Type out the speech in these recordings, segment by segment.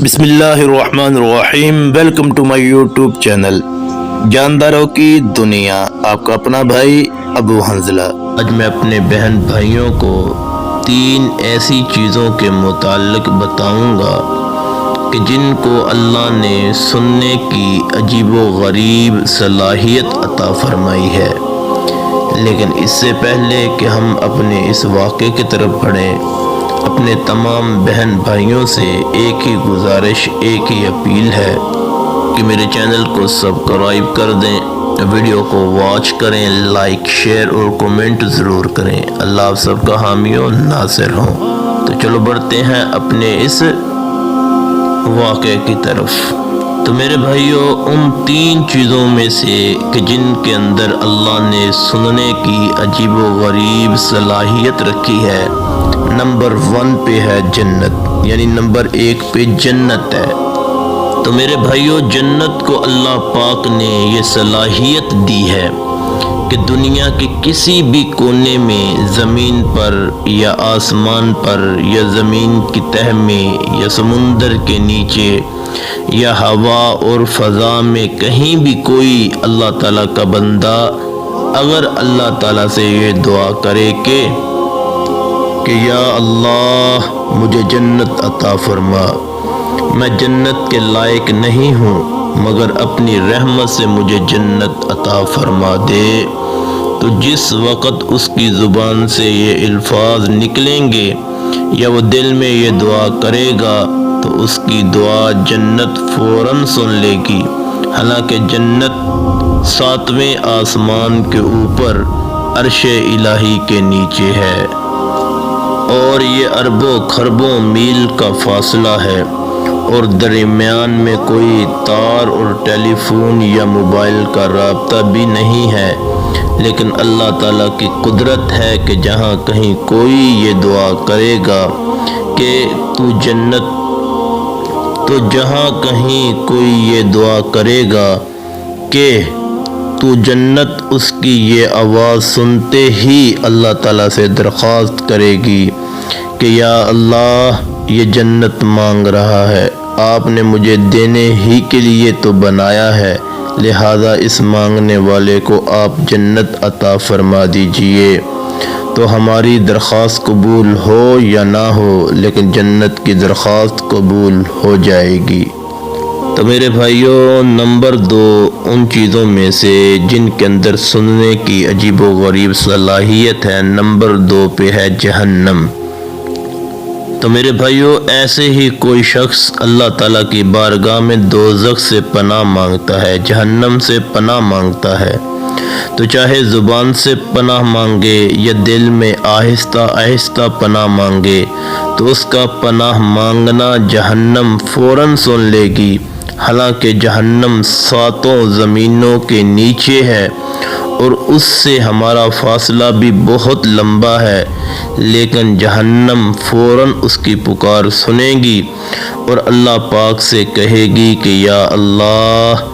بسم اللہ الرحمن الرحیم، welcome to my YouTube channel جانداروں کی دنیا، آپ کا اپنا بھائی ابو حنزلہ۔ آج میں اپنے بہن بھائیوں کو 3 ایسی چیزوں کے متعلق بتاؤں گا کہ جن کو اللہ نے سننے کی عجیب و غریب صلاحیت عطا فرمائی ہے۔ لیکن اس سے پہلے کہ ہم اپنے اس واقعے کی طرف بڑھیں، اپنے تمام بہن بھائیوں سے ایک ہی گزارش، ایک ہی اپیل ہے کہ میرے چینل کو سبسکرائب کر دیں، ویڈیو کو واچ کریں، لائک، شیئر اور کومنٹ ضرور کریں۔ اللہ آپ سب کا حامی و ناصر ہوں۔ تو چلو بڑھتے ہیں اپنے اس واقعے کی طرف۔ تو میرے بھائیوں، ان 3 چیزوں میں سے کہ جن کے اندر اللہ نے سننے کی عجیب و غریب صلاحیت رکھی ہے، نمبر 1 پہ ہے جنت، یعنی نمبر 1 پہ جنت ہے۔ تو میرے بھائیوں، جنت کو اللہ پاک نے یہ صلاحیت دی ہے کہ دنیا کے کسی بھی کونے میں، زمین پر یا آسمان پر یا زمین کی تہہ میں یا سمندر کے نیچے یا ہوا اور فضا میں کہیں بھی کوئی اللہ تعالیٰ کا بندہ اگر اللہ تعالیٰ سے یہ دعا کرے کہ یا اللہ مجھے جنت عطا فرما، میں جنت کے لائق نہیں ہوں مگر اپنی رحمت سے مجھے جنت عطا فرما دے، تو جس وقت اس کی زبان سے یہ الفاظ نکلیں گے یا وہ دل میں یہ دعا کرے گا تو اس کی دعا جنت فوراً سن لے گی۔ حالانکہ جنت 7ویں آسمان کے اوپر عرش الہی کے نیچے ہے اور یہ اربوں خربوں میل کا فاصلہ ہے اور درمیان میں کوئی تار اور ٹیلی فون یا موبائل کا رابطہ بھی نہیں ہے، لیکن اللہ تعالیٰ کی قدرت ہے کہ جہاں کہیں کوئی یہ دعا کرے گا کہ جہاں کہیں کوئی یہ دعا کرے گا کہ تو جنت، اس کی یہ آواز سنتے ہی اللہ تعالیٰ سے درخواست کرے گی کہ یا اللہ یہ جنت مانگ رہا ہے، آپ نے مجھے دینے ہی کے لیے تو بنایا ہے، لہذا اس مانگنے والے کو آپ جنت عطا فرما دیجئے۔ تو ہماری درخواست قبول ہو یا نہ ہو، لیکن جنت کی درخواست قبول ہو جائے گی۔ تو میرے بھائیوں، نمبر 2 ان چیزوں میں سے جن کے اندر سننے کی عجیب و غریب صلاحیت ہے، نمبر 2 پہ ہے جہنم۔ تو میرے بھائیوں، ایسے ہی کوئی شخص اللہ تعالیٰ کی بارگاہ میں دوزخ سے پناہ مانگتا ہے، جہنم سے پناہ مانگتا ہے، تو چاہے زبان سے پناہ مانگے یا دل میں آہستہ آہستہ پناہ مانگے، تو اس کا پناہ مانگنا جہنم فوراً سن لے گی۔ حالانکہ جہنم 7 زمینوں کے نیچے ہے اور اس سے ہمارا فاصلہ بھی بہت لمبا ہے، لیکن جہنم فوراً اس کی پکار سنے گی اور اللہ پاک سے کہے گی کہ یا اللہ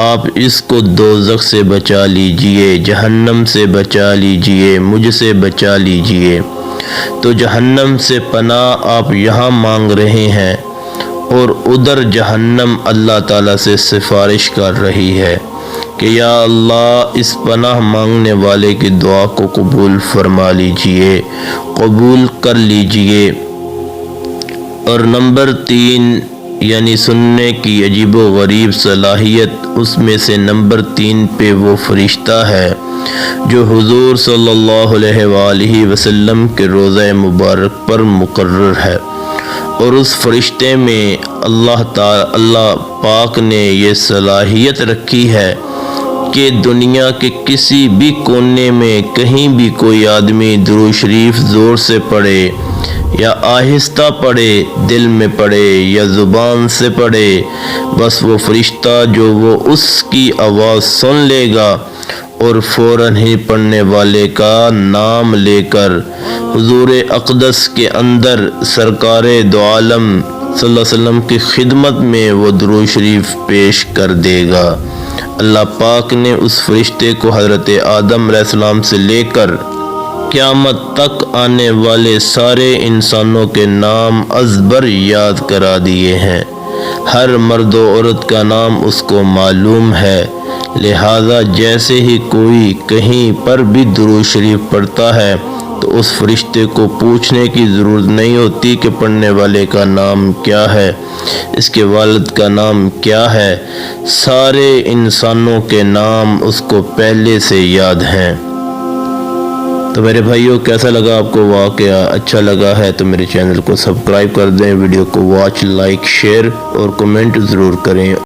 آپ اس کو دوزخ سے بچا لیجئے، جہنم سے بچا لیجئے، مجھ سے بچا لیجئے۔ تو جہنم سے پناہ آپ یہاں مانگ رہے ہیں اور ادھر جہنم اللہ تعالیٰ سے سفارش کر رہی ہے کہ یا اللہ اس پناہ مانگنے والے کی دعا کو قبول فرما لیجئے، قبول کر لیجئے۔ اور نمبر 3 یعنی سننے کی عجیب و غریب صلاحیت، اس میں سے نمبر 3 پہ وہ فرشتہ ہے جو حضور صلی اللہ علیہ وآلہ وسلم کے روضہ مبارک پر مقرر ہے، اور اس فرشتے میں اللہ پاک نے یہ صلاحیت رکھی ہے کہ دنیا کے کسی بھی کونے میں کہیں بھی کوئی آدمی درود شریف زور سے پڑھے یا آہستہ پڑھے، دل میں پڑھے یا زبان سے پڑھے، بس وہ فرشتہ جو وہ اس کی آواز سن لے گا اور فوراً ہی پڑھنے والے کا نام لے کر حضور اقدس کے اندر سرکار دو عالم صلی اللہ علیہ وسلم کی خدمت میں وہ درود شریف پیش کر دے گا۔ اللہ پاک نے اس فرشتے کو حضرت آدم علیہ السلام سے لے کر قیامت تک آنے والے سارے انسانوں کے نام ازبر یاد کرا دیے ہیں۔ ہر مرد و عورت کا نام اس کو معلوم ہے، لہذا جیسے ہی کوئی کہیں پر بھی درود شریف پڑھتا ہے تو اس فرشتے کو پوچھنے کی ضرورت نہیں ہوتی کہ پڑھنے والے کا نام کیا ہے، اس کے والد کا نام کیا ہے، سارے انسانوں کے نام اس کو پہلے سے یاد ہیں۔ تو میرے بھائیوں، کیسا لگا آپ کو واقعہ؟ اچھا لگا ہے تو میرے چینل کو سبسکرائب کر دیں، ویڈیو کو واچ، لائک، شیئر اور کمنٹ ضرور کریں۔